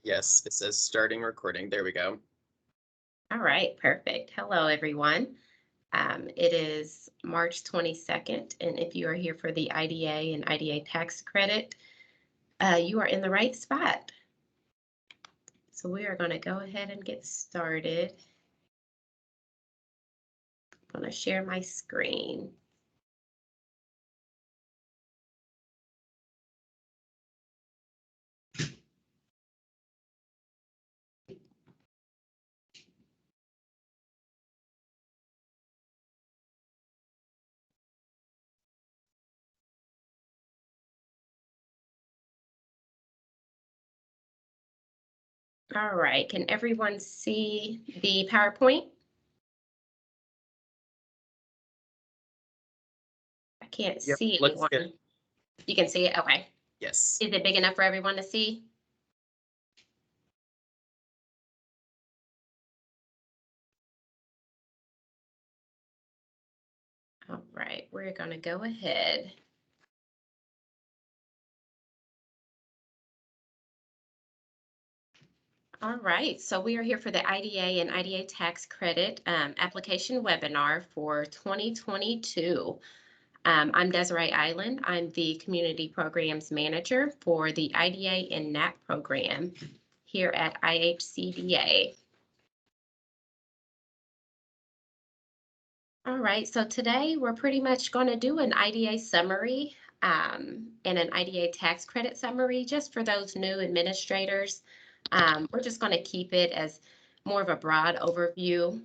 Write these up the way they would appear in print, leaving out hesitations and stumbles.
Yes, it says starting recording. There we go. All right, perfect. Hello, everyone. It is March 22nd, and if you are here for the IDA and IDA tax credit, you are in the right spot. So we are going to go ahead and get started. I'm going to share my screen. All right, can everyone see the PowerPoint? I can't Yep, see looks good. anyone. You can see it? Okay. Yes. Is it big enough for everyone to see? All right, we're going to go ahead. All right, so we are here for the IDA and IDA tax credit application webinar for 2022. I'm Desiree Island. I'm the Community Programs Manager for the IDA and NAP program here at IHCDA. All right, so today we're pretty much going to do an IDA summary and an IDA tax credit summary just for those new administrators. We're just going to keep it as more of a broad overview,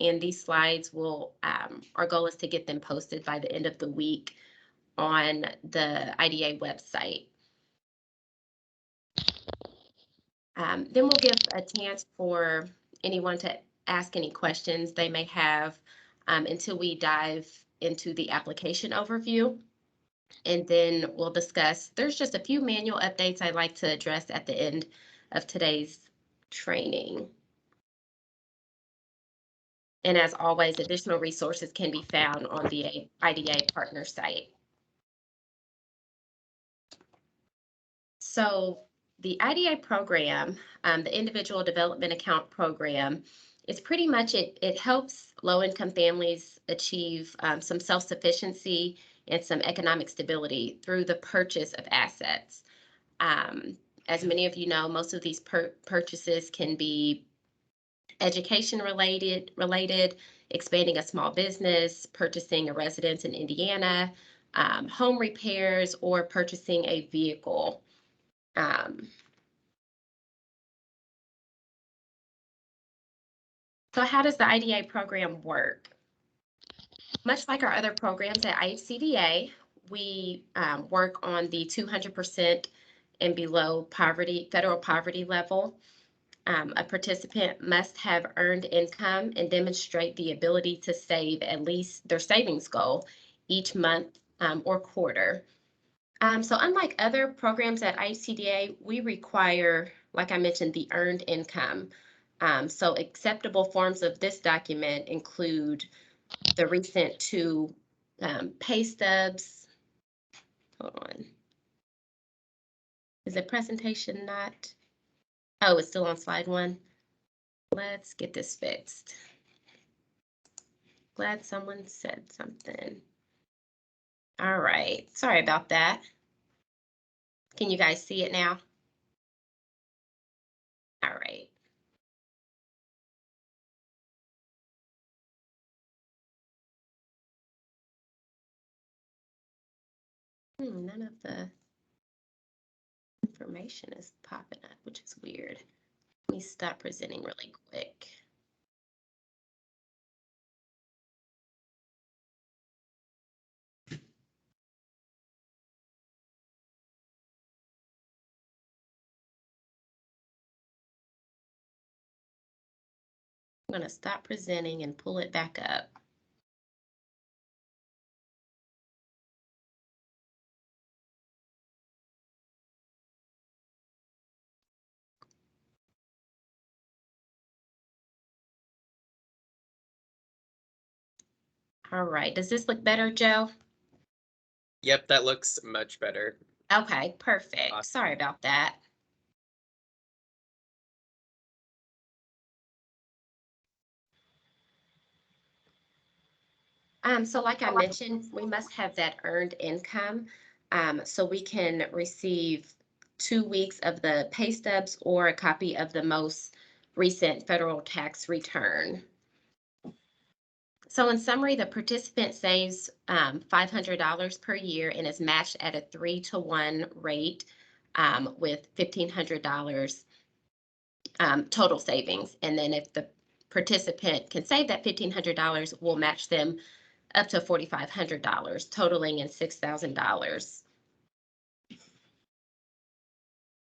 and these slides will, our goal is to get them posted by the end of the week on the IDA website. Then we'll give a chance for anyone to ask any questions they may have until we dive into the application overview. And then we'll discuss, there's just a few manual updates I'd like to address at the end of today's training. And as always, additional resources can be found on the IDA partner site. So the IDA program, the Individual Development Account Program, is pretty much, it helps low-income families achieve some self-sufficiency and some economic stability through the purchase of assets. As many of you know, most of these purchases can be education related, expanding a small business, purchasing a residence in Indiana, home repairs, or purchasing a vehicle. So how does the IDA program work? Much like our other programs at IHCDA, we work on the 200% and below poverty, federal poverty level. A participant must have earned income and demonstrate the ability to save at least their savings goal each month or quarter. So unlike other programs at IHCDA, we require, like I mentioned, the earned income. So acceptable forms of this document include the recent two pay stubs. Hold on. Is the presentation not? Oh, it's still on slide one. Let's get this fixed. Glad someone said something. All right, sorry about that. Can you guys see it now? All right. None of the information is popping up, which is weird. Let me stop presenting really quick. I'm going to stop presenting and pull it back up. All right, does this look better, Joe? Yep, that looks much better. Okay, perfect. Awesome. Sorry about that. So like I mentioned, we must have that earned income. So we can receive 2 weeks of the pay stubs or a copy of the most recent federal tax return. So in summary, the participant saves $500 per year and is matched at a 3-to-1 rate with $1,500 total savings. And then if the participant can save that $1,500, we'll match them up to $4,500, totaling in $6,000.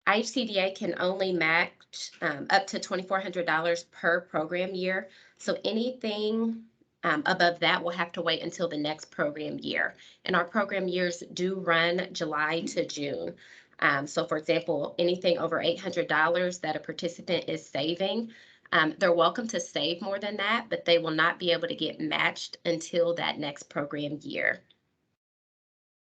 IHCDA can only match up to $2,400 per program year. So anything above that will have to wait until the next program year. And our program years do run July to June. So for example, anything over $800 that a participant is saving, they're welcome to save more than that, but they will not be able to get matched until that next program year.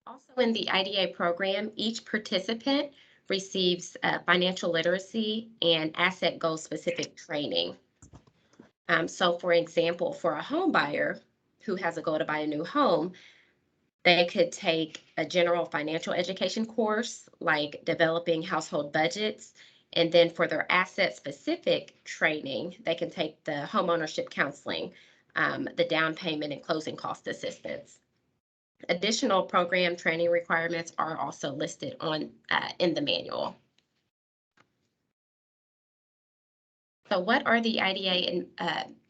Also in the IDA program, each participant receives financial literacy and asset goal specific training. So for example, for a home buyer who has a goal to buy a new home, they could take a general financial education course like developing household budgets. And then for their asset specific training, they can take the home ownership counseling, the down payment and closing cost assistance. Additional program training requirements are also listed on in the manual. So what are the IDA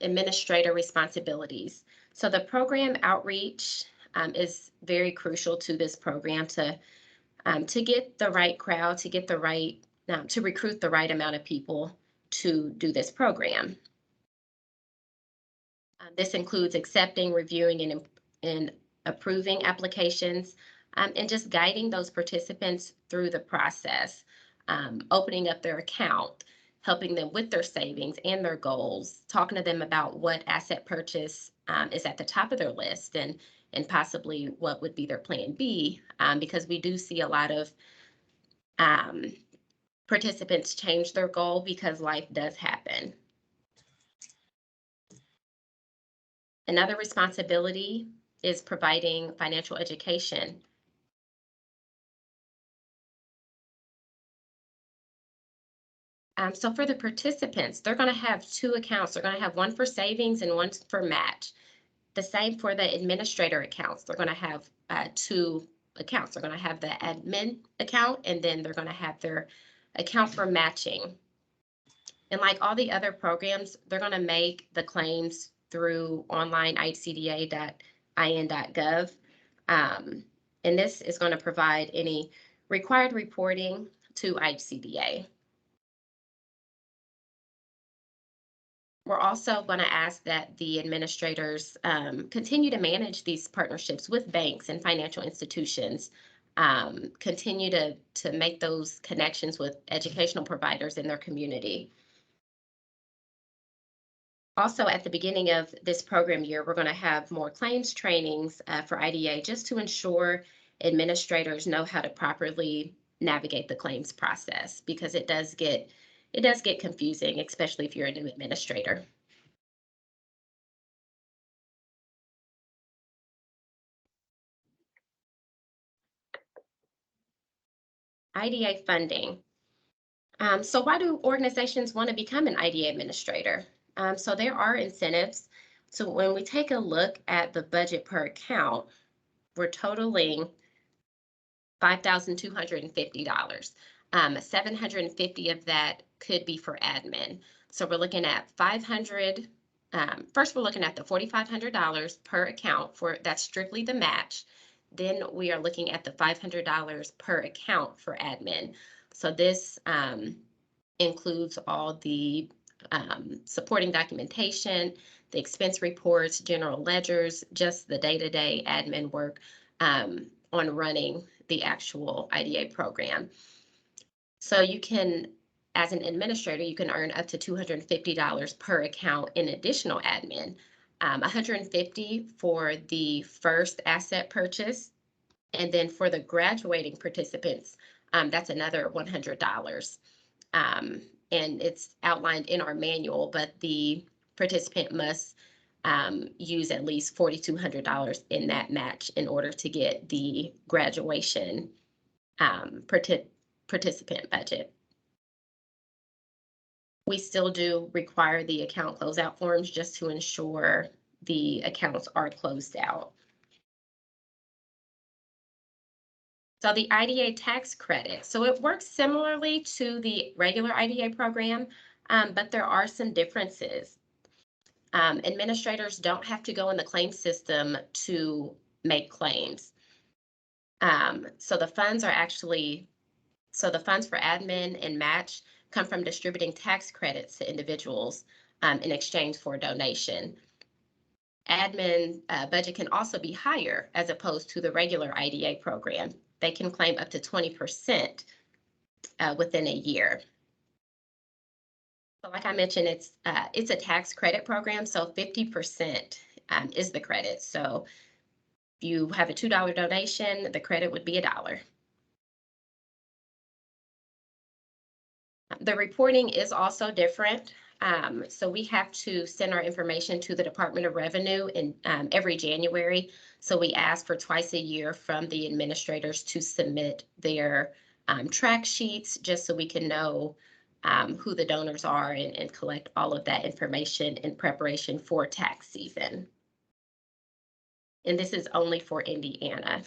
administrator responsibilities? So the program outreach is very crucial to this program to get the right crowd, to get the right, to recruit the right amount of people to do this program. This includes accepting, reviewing, and approving applications, and just guiding those participants through the process, opening up their account, helping them with their savings and their goals, talking to them about what asset purchase is at the top of their list and possibly what would be their plan B, because we do see a lot of participants change their goal because life does happen. Another responsibility is providing financial education. So for the participants, they're going to have two accounts. They're going to have one for savings and one for match. The same for the administrator accounts. They're going to have two accounts. They're going to have the admin account, and then they're going to have their account for matching. And like all the other programs, they're going to make the claims through online ihcda.in.gov. And this is going to provide any required reporting to IHCDA. We're also going to ask that the administrators continue to manage these partnerships with banks and financial institutions, continue to make those connections with educational providers in their community. Also, at the beginning of this program year, we're going to have more claims trainings for IDA just to ensure administrators know how to properly navigate the claims process, because it does get confusing, especially if you're a new administrator. IDA funding. So why do organizations want to become an IDA administrator? So there are incentives. So when we take a look at the budget per account, we're totaling $5,250. 750 of that could be for admin. So we're looking at 500. First, we're looking at the $4,500 per account for that's strictly the match. Then we are looking at the $500 per account for admin. So this includes all the supporting documentation, the expense reports, general ledgers, just the day-to-day admin work on running the actual IDA program. So you can, as an administrator, you can earn up to $250 per account in additional admin, $150 for the first asset purchase, and then for the graduating participants, that's another $100. And it's outlined in our manual, but the participant must use at least $4,200 in that match in order to get the graduation participant budget. We still do require the account closeout forms just to ensure the accounts are closed out. So the IDA tax credit. So it works similarly to the regular IDA program, but there are some differences. Administrators don't have to go in the claim system to make claims. So the funds for admin and match come from distributing tax credits to individuals in exchange for a donation. Admin budget can also be higher as opposed to the regular IDA program. They can claim up to 20% within a year. So like I mentioned, it's a tax credit program, so 50% is the credit. So if you have a $2 donation, the credit would be $1. The reporting is also different. So we have to send our information to the Department of Revenue in every January. So we ask for twice a year from the administrators to submit their track sheets just so we can know who the donors are and collect all of that information in preparation for tax season. And this is only for Indiana.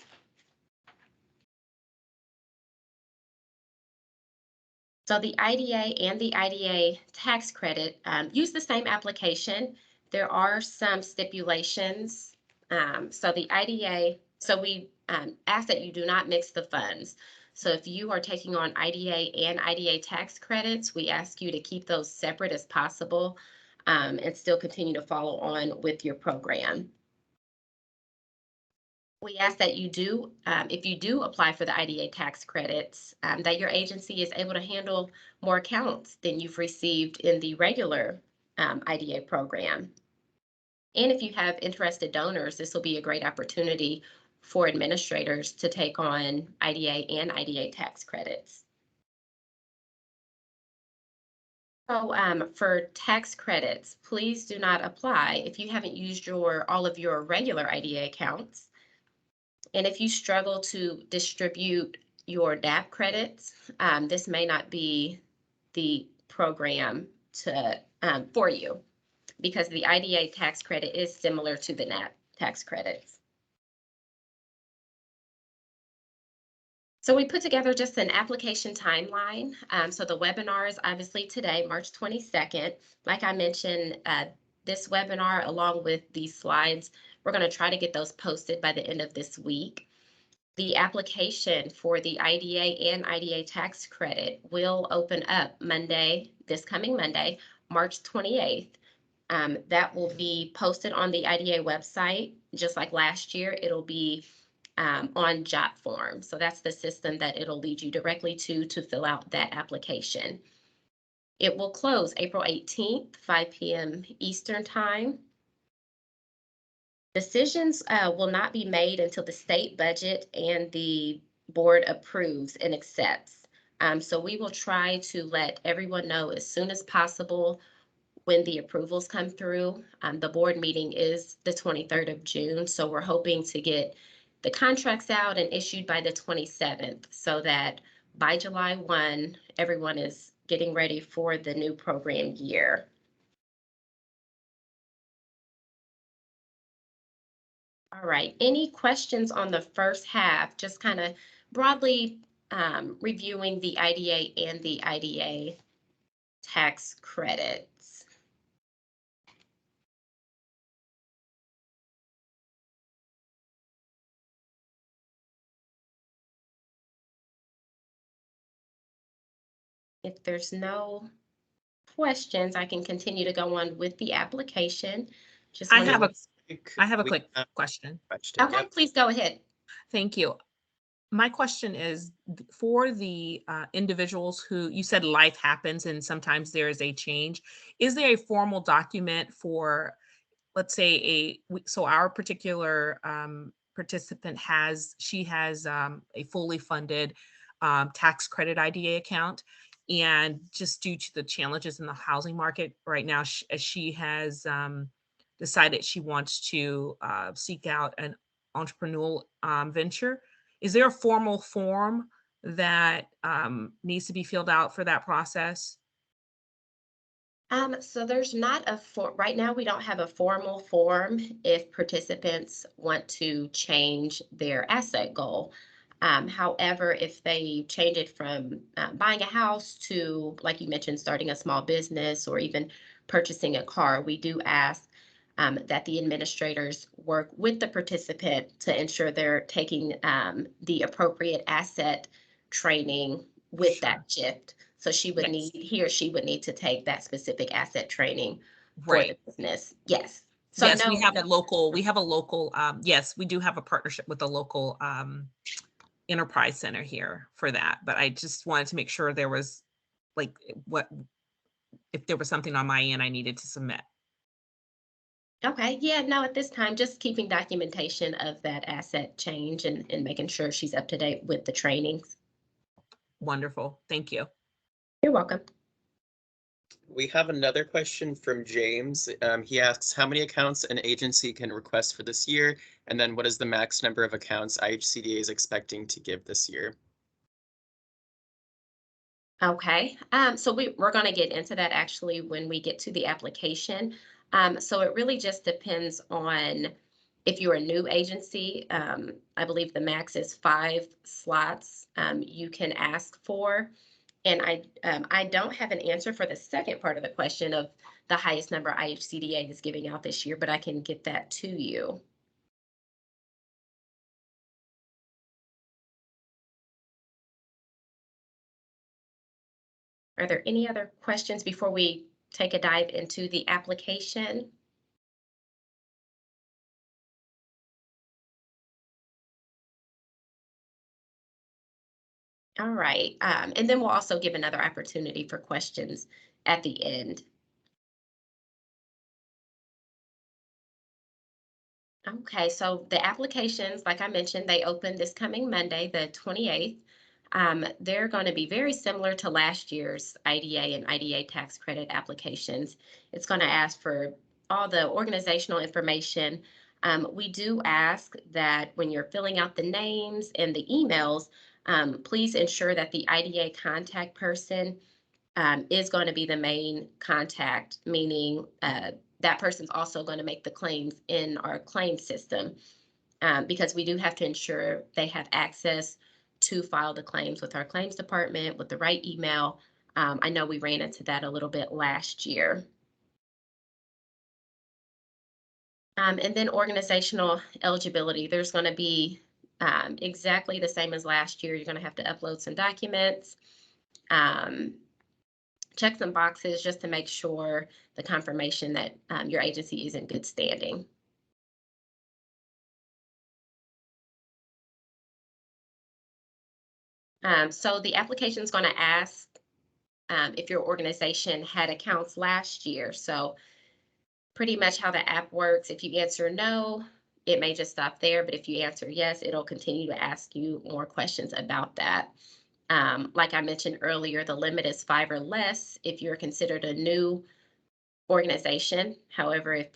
So the IDA and the IDA tax credit use the same application. There are some stipulations. So the IDA, so we ask that you do not mix the funds. So if you are taking on IDA and IDA tax credits, we ask you to keep those separate as possible and still continue to follow on with your program. We ask that you do, if you do apply for the IDA tax credits, that your agency is able to handle more accounts than you've received in the regular IDA program. And if you have interested donors, this will be a great opportunity for administrators to take on IDA and IDA tax credits. So for tax credits, please do not apply if you haven't used all of your regular IDA accounts. And if you struggle to distribute your DAP credits, this may not be the program for you because the IDA tax credit is similar to the NAP tax credits. So we put together just an application timeline. So the webinar is obviously today, March 22nd. Like I mentioned, this webinar along with these slides, we're going to try to get those posted by the end of this week. The application for the IDA and IDA tax credit will open up this coming Monday, March 28th. That will be posted on the IDA website. Just like last year, it'll be on JotForm. So that's the system that it'll lead you directly to fill out that application. It will close April 18th, 5 p.m. Eastern Time. Decisions will not be made until the state budget and the board approves and accepts. So we will try to let everyone know as soon as possible when the approvals come through. The board meeting is the 23rd of June, so we're hoping to get the contracts out and issued by the 27th so that by July 1, everyone is getting ready for the new program year. All right, any questions on the first half, just kind of broadly reviewing the IDA and the IDA tax credits? If there's no questions, I can continue to go on with the application. I have a We quick have a question. question. Okay, Yep. please go ahead. Thank you. My question is for the individuals who you said life happens and sometimes there is a change. Is there a formal document for, let's say, so our particular participant has a fully funded tax credit IDA account, and just due to the challenges in the housing market right now, she has decided she wants to seek out an entrepreneurial venture. Is there a formal form that needs to be filled out for that process? So there's not a right now, we don't have a formal form if participants want to change their asset goal. However, if they change it from buying a house to, like you mentioned, starting a small business or even purchasing a car, we do ask that the administrators work with the participant to ensure they're taking the appropriate asset training with Sure. that shift. So Yes. he or she would need to take that specific asset training for the Right. business. Yes. So Yes, we no, have a no. local, yes, we do have a partnership with a local enterprise center here for that. But I just wanted to make sure there was like what if there was something on my end I needed to submit. Okay, yeah, no, at this time, just keeping documentation of that asset change and making sure she's up to date with the trainings. Wonderful. Thank you. You're welcome. We have another question from James. He asks, how many accounts an agency can request for this year? And then what is the max number of accounts IHCDA is expecting to give this year? Okay, so we're going to get into that actually when we get to the application. So it really just depends on if you're a new agency. I believe the max is 5 slots you can ask for. And I don't have an answer for the second part of the question of the highest number IHCDA is giving out this year, but I can get that to you. Are there any other questions before we take a dive into the application? All right, and then we'll also give another opportunity for questions at the end. Okay, so the applications, like I mentioned, they open this coming Monday, the 28th. They're going to be very similar to last year's IDA and IDA tax credit applications. It's going to ask for all the organizational information. We do ask that when you're filling out the names and the emails, please ensure that the IDA contact person is going to be the main contact, meaning that person's also going to make the claims in our claim system because we do have to ensure they have access to file the claims with our claims department with the right email. I know we ran into that a little bit last year. And then organizational eligibility, there's going to be exactly the same as last year. You're going to have to upload some documents. Check some boxes just to make sure the confirmation that your agency is in good standing. So the application is going to ask if your organization had accounts last year. So pretty much how the app works, if you answer no, it may just stop there. But if you answer yes, it'll continue to ask you more questions about that. Like I mentioned earlier, the limit is 5 or less if you're considered a new organization. However, if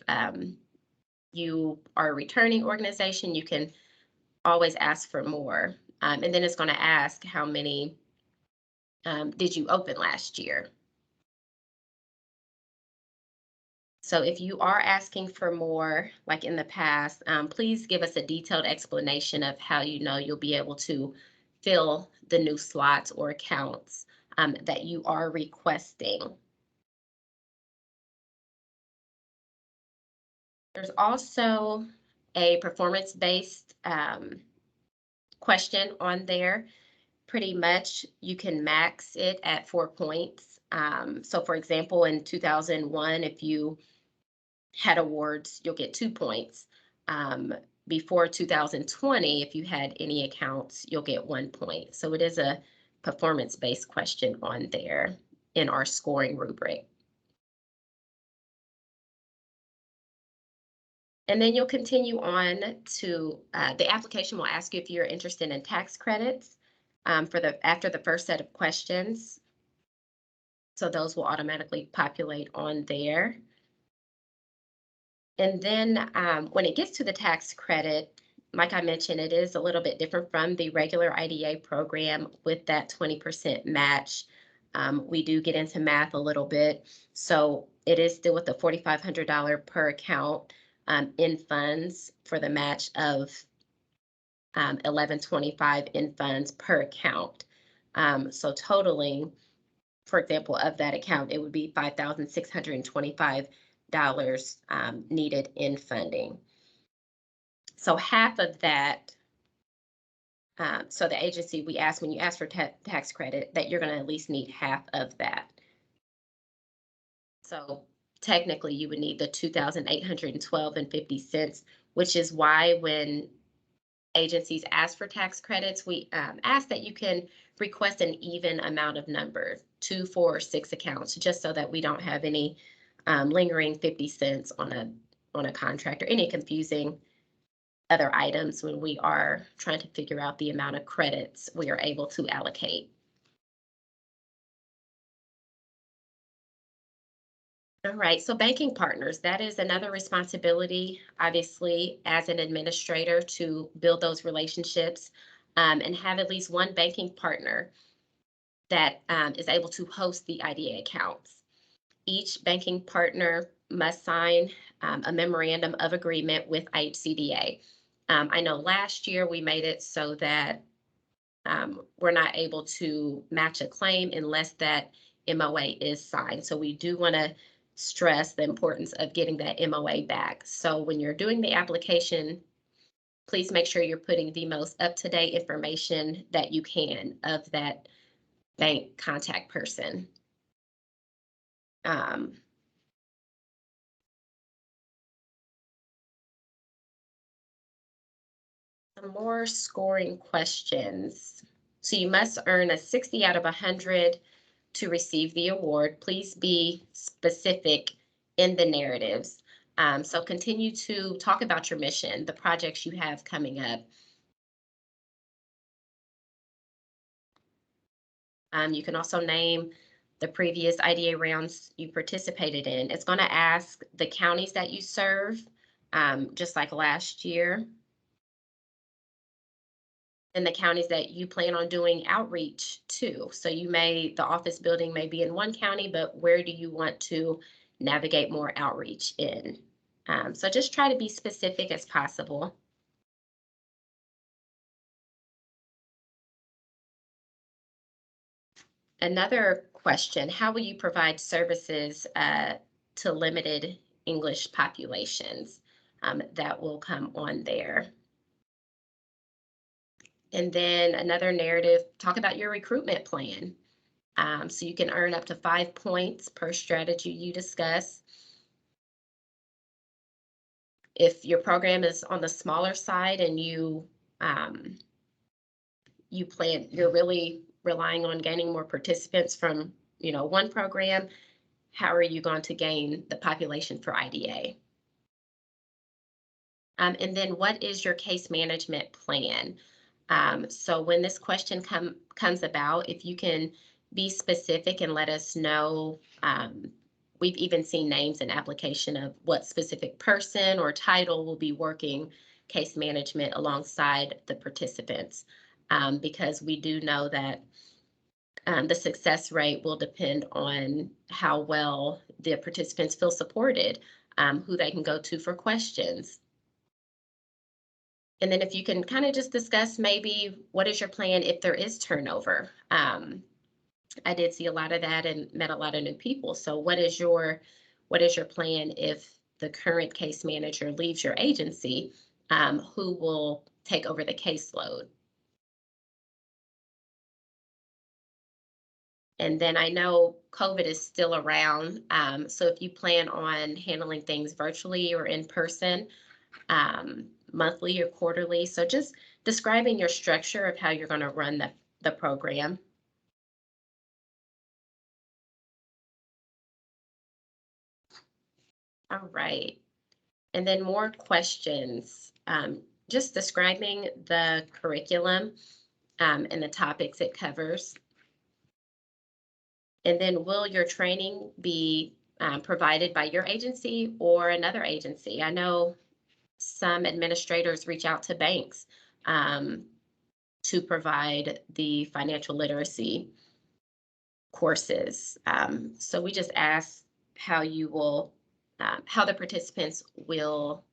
you are a returning organization, you can always ask for more. And then it's going to ask how many did you open last year? So if you are asking for more, like in the past, please give us a detailed explanation of how you know you'll be able to fill the new slots or accounts that you are requesting. There's also a performance-based question on there. Pretty much you can max it at 4 points. So for example, in 2001, if you had awards, you'll get 2 points. Before 2020, if you had any accounts, you'll get 1 point. So it is a performance-based question on there in our scoring rubric. And then you'll continue on to the application will ask you if you're interested in tax credits after the first set of questions. So those will automatically populate on there. And then when it gets to the tax credit, like I mentioned, it is a little bit different from the regular IDA program with that 20% match. We do get into math a little bit. So it is still with the $4,500 per account in funds for the match of $1,125 in funds per account. So totaling, for example, of that account, it would be $5,625 needed in funding. So half of that, so the agency, we ask, when you ask for tax credit, that you're going to at least need half of that. So technically you would need the $2,812.50, which is why when agencies ask for tax credits, we ask that you can request an even amount of numbers, 2, 4, or 6 accounts, just so that we don't have any lingering 50 cents on a contract or any confusing other items when we are trying to figure out the amount of credits we are able to allocate. All right, so banking partners, that is another responsibility, obviously, as an administrator to build those relationships and have at least one banking partner that is able to host the IDA accounts. Each banking partner must sign a memorandum of agreement with IHCDA. I know last year we made it so that we're not able to match a claim unless that MOA is signed. So we do want to stress the importance of getting that MOA back. So when you're doing the application, please make sure you're putting the most up-to-date information that you can of that bank contact person. Some more scoring questions. So you must earn a 60 out of 100 to receive the award. Please be specific in the narratives. So continue to talk about your mission, the projects you have coming up. You can also name the previous IDA rounds you participated in. It's going to ask the counties that you serve, just like last year, and the counties that you plan on doing outreach to. So the office building may be in one county, but where do you want to navigate more outreach in? So just try to be specific as possible. Another question, how will you provide services to limited English populations? That will come on there. And then another narrative, talk about your recruitment plan. So you can earn up to 5 points per strategy you discuss. If your program is on the smaller side and you're really relying on gaining more participants from, one program, how are you going to gain the population for IDA? And then what is your case management plan? So when this question comes about, if you can be specific and let us know, we've even seen names in application of what specific person or title will be working case management alongside the participants, because we do know that the success rate will depend on how well the participants feel supported, who they can go to for questions. And then if you can kind of just discuss maybe what is your plan if there is turnover. I did see a lot of that and met a lot of new people. So what is your plan if the current case manager leaves your agency? Who will take over the caseload? And then I know COVID is still around. So if you plan on handling things virtually or in person, monthly or quarterly. So just describing your structure of how you're going to run the program. All right. And then more questions. Just describing the curriculum and the topics it covers. And then will your training be provided by your agency or another agency. I know some administrators reach out to banks to provide the financial literacy courses. So we just ask how you will, how the participants will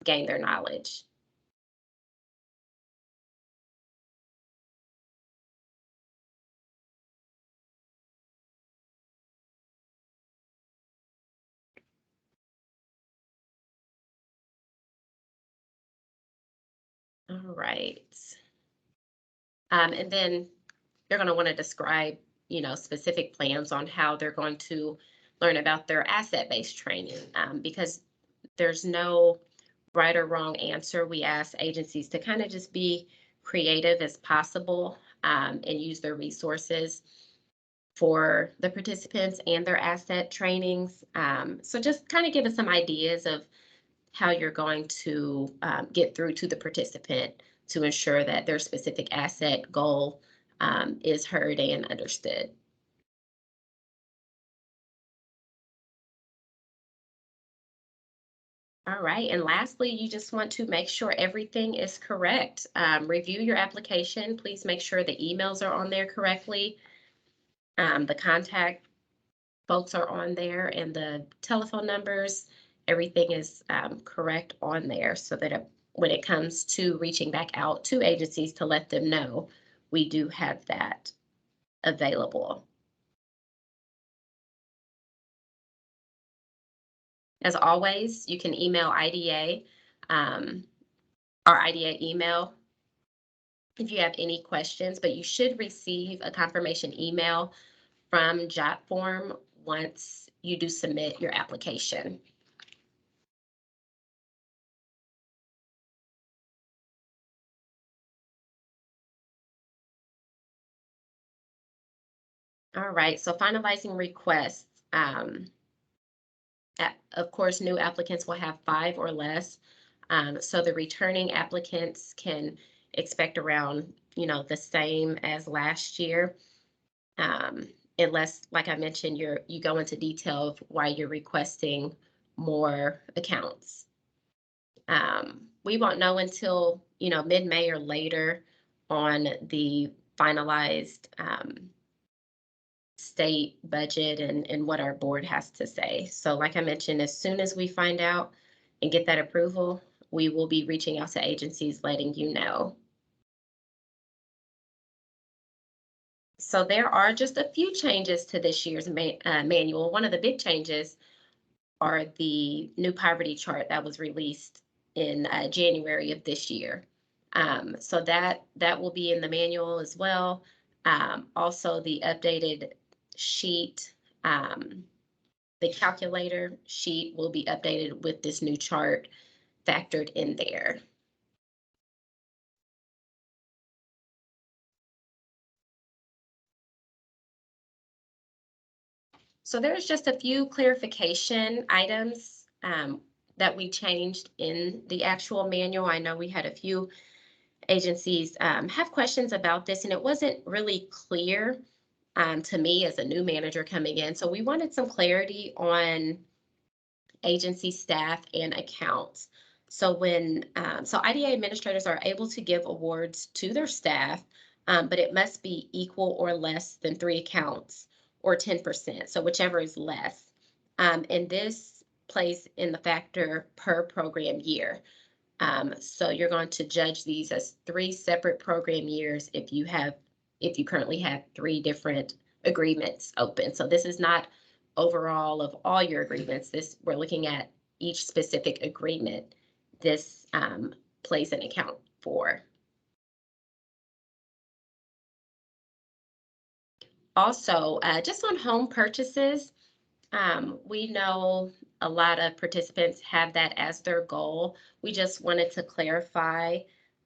gain their knowledge. All right. And then they're going to want to describe, specific plans on how they're going to learn about their asset-based training, because there's no right or wrong answer. We ask agencies to kind of just be creative as possible, and use their resources for the participants and their asset trainings. So just kind of give us some ideas of how you're going to get through to the participant to ensure that their specific asset goal is heard and understood. All right, and lastly, you just want to make sure everything is correct. Review your application. Please make sure the emails are on there correctly. The contact folks are on there and the telephone numbers, everything is correct on there so that when it comes to reaching back out to agencies to let them know, we do have that available. As always, you can email IDA, our IDA email if you have any questions, but you should receive a confirmation email from JotForm once you do submit your application. All right, so finalizing requests. Of course, new applicants will have 5 or less. So the returning applicants can expect around, the same as last year. Unless, like I mentioned, you go into detail of why you're requesting more accounts. We won't know until, mid-May or later on the finalized state budget and what our board has to say. So like I mentioned, as soon as we find out and get that approval, we will be reaching out to agencies, letting you know. So there are just a few changes to this year's manual. One of the big changes are the new poverty chart that was released in January of this year. So that will be in the manual as well. Also the updated sheet, the calculator sheet will be updated with this new chart factored in there. So there's just a few clarification items that we changed in the actual manual. I know we had a few agencies have questions about this, and it wasn't really clear to me as a new manager coming in. So we wanted some clarity on agency staff and accounts. So so IDA administrators are able to give awards to their staff, but it must be equal or less than 3 accounts or 10%. So whichever is less. And this plays in the factor per program year. So you're going to judge these as 3 separate program years if you currently have 3 different agreements open. So this is not overall of all your agreements. We're looking at each specific agreement this plays an account for. Also, just on home purchases, we know a lot of participants have that as their goal. We just wanted to clarify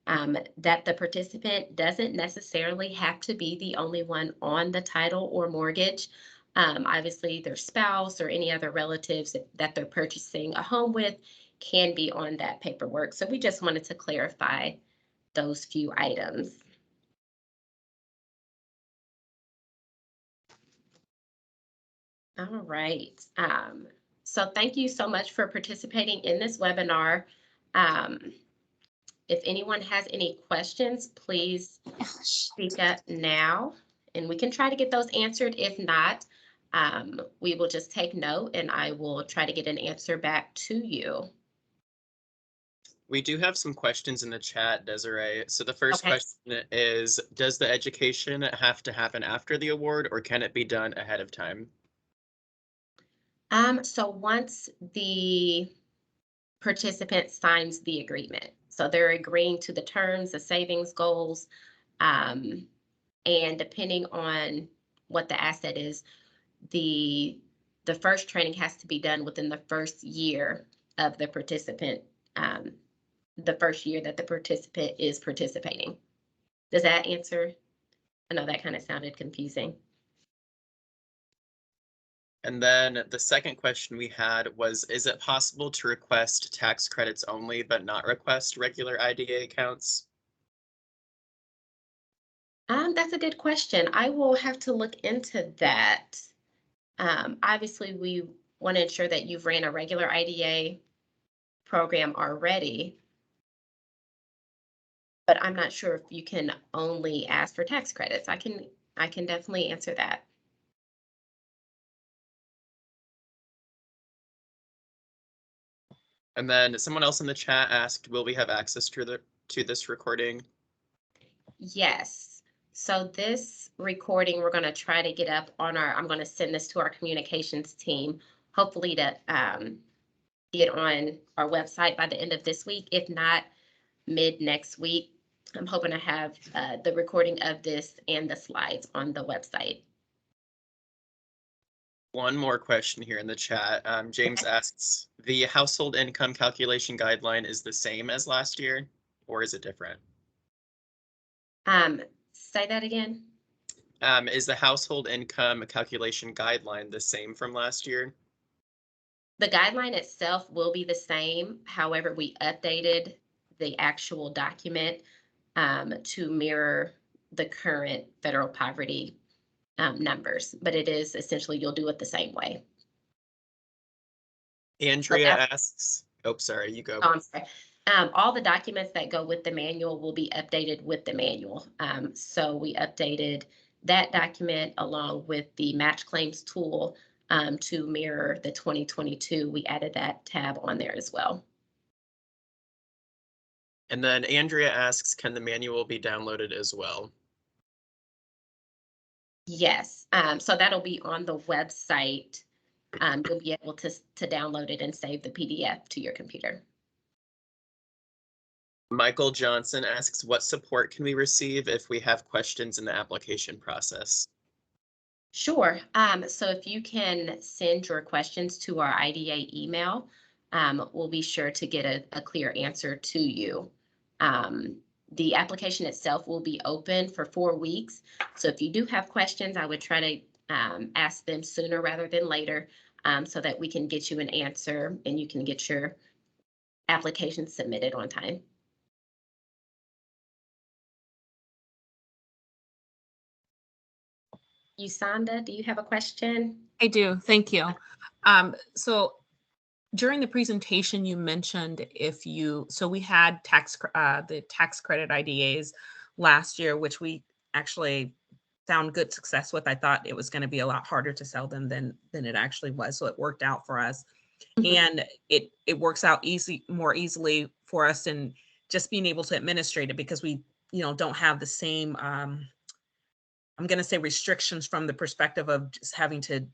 that the participant doesn't necessarily have to be the only one on the title or mortgage. Obviously, their spouse or any other relatives that they're purchasing a home with can be on that paperwork. So we just wanted to clarify those few items. All right. So thank you so much for participating in this webinar. Um, if anyone has any questions, please speak up now and we can try to get those answered. If not, we will just take note and I will try to get an answer back to you. We do have some questions in the chat, Desiree. So the first Okay. question is, does the education have to happen after the award or can it be done ahead of time? So once the participant signs the agreement, so they're agreeing to the terms, the savings goals, and depending on what the asset is, the first training has to be done within the first year of the participant, the first year that the participant is participating. Does that answer? I know that kind of sounded confusing. And then the second question we had was, is it possible to request tax credits only, but not request regular IDA accounts? That's a good question. I will have to look into that. Obviously, we want to ensure that you've ran a regular IDA program already, but I'm not sure if you can only ask for tax credits. I can definitely answer that. And then someone else in the chat asked, will we have access to this recording? Yes. So this recording, we're going to try to get up on I'm going to send this to our communications team, hopefully to get on our website by the end of this week, if not mid next week. I'm hoping to have the recording of this and the slides on the website. One more question here in the chat. James asks, the household income calculation guideline is the same as last year, or is it different? Say that again. Is the household income calculation guideline the same from last year? The guideline itself will be the same. However, we updated the actual document to mirror the current federal poverty numbers, but it is essentially, you'll do it the same way. Andrea asks, oh, sorry, you go. Oh, I'm sorry. All the documents that go with the manual will be updated with the manual. So we updated that document along with the match claims tool to mirror the 2022. We added that tab on there as well. And then Andrea asks, can the manual be downloaded as well? Yes, so that'll be on the website. You'll be able to download it and save the PDF to your computer. Michael Johnson asks, what support can we receive if we have questions in the application process? Sure. So if you can send your questions to our IDA email, we'll be sure to get a clear answer to you. The application itself will be open for 4 weeks. So if you do have questions, I would try to ask them sooner rather than later so that we can get you an answer and you can get your application submitted on time. Usanda, do you have a question? I do. Thank you. So during the presentation, you mentioned so we had the tax credit IDAs last year, which we actually found good success with. I thought it was going to be a lot harder to sell them than it actually was. So it worked out for us. And it works out more easily for us in just being able to administrate it because we, don't have the same, I'm going to say restrictions from the perspective of just having to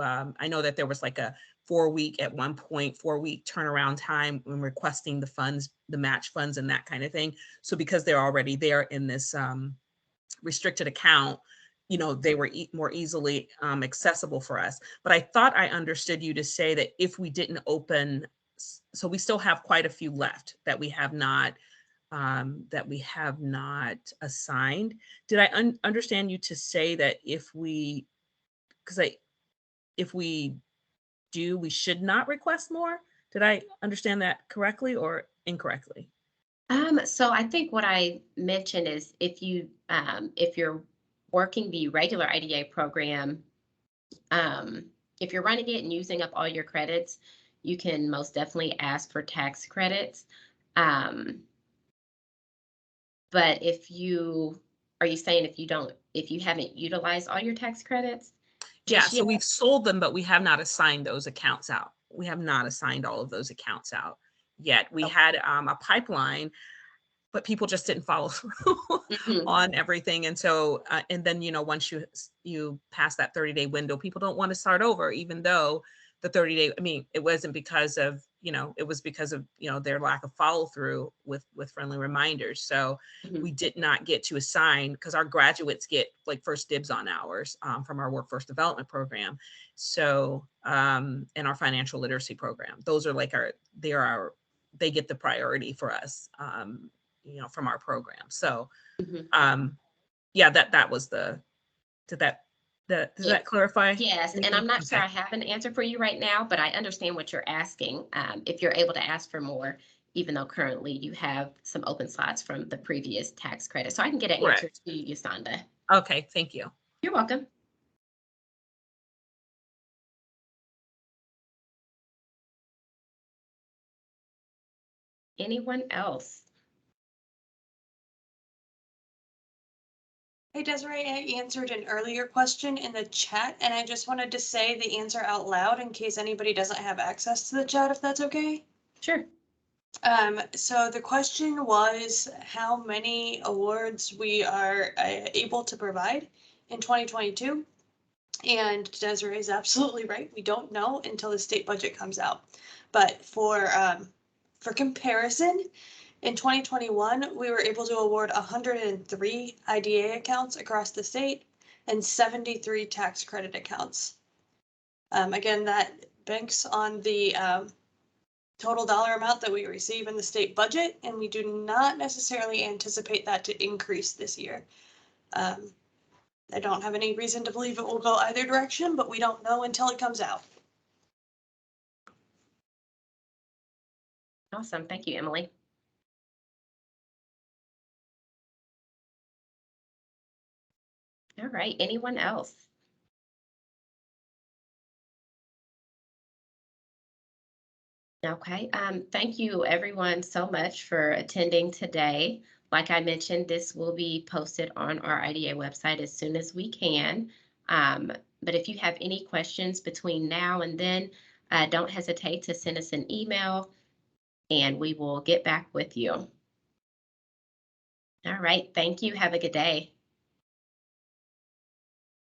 I know that there was like a 4-week turnaround time when requesting the funds, the match funds and that kind of thing. So because they're already there in this restricted account, they were more easily accessible for us. But I thought I understood you to say that if we didn't open, so we still have quite a few left that we have not assigned. Did I understand you to say that if we do, we should not request more? Did I understand that correctly or incorrectly? So I think what I mentioned is if you're working the regular IDA program, if you're running it and using up all your credits, you can most definitely ask for tax credits. But are you saying if you haven't utilized all your tax credits Yeah, just so yet? we've sold them, but we have not assigned those accounts out. We have not assigned all of those accounts out yet. We Okay. had a pipeline, but people just didn't follow through Mhm. on everything. And so, and then, once you pass that 30-day window, people don't want to start over, even though the 30-day, I mean, it wasn't because of, it was because of, their lack of follow through with friendly reminders. So Mhm. we did not get to assign, because our graduates get like first dibs on hours from our workforce development program. So, and our financial literacy program, those are like they get the priority for us. From our program. So, Mhm. yeah, that was did does Yeah. that clarify Yes, and anything? I'm not sure Okay. I have an answer for you right now, but I understand what you're asking. If you're able to ask for more, even though currently you have some open slots from the previous tax credit. So I can get an answer Correct. to you, Yasanda. Okay, thank you. You're welcome. Anyone else? Hey Desiree, I answered an earlier question in the chat, and I just wanted to say the answer out loud in case anybody doesn't have access to the chat, if that's okay. Sure. So the question was how many awards we are able to provide in 2022. And Desiree is absolutely right. We don't know until the state budget comes out. But for comparison, in 2021, we were able to award 103 IDA accounts across the state and 73 tax credit accounts. Again, that banks on the total dollar amount that we receive in the state budget, and we do not necessarily anticipate that to increase this year. I don't have any reason to believe it will go either direction, but we don't know until it comes out. Awesome. Thank you, Emily. All right. Anyone else? Okay. Thank you everyone so much for attending today. Like I mentioned, this will be posted on our IDA website as soon as we can. But if you have any questions between now and then, don't hesitate to send us an email and we will get back with you. All right. Thank you. Have a good day.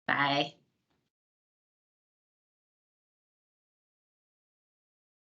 Bye.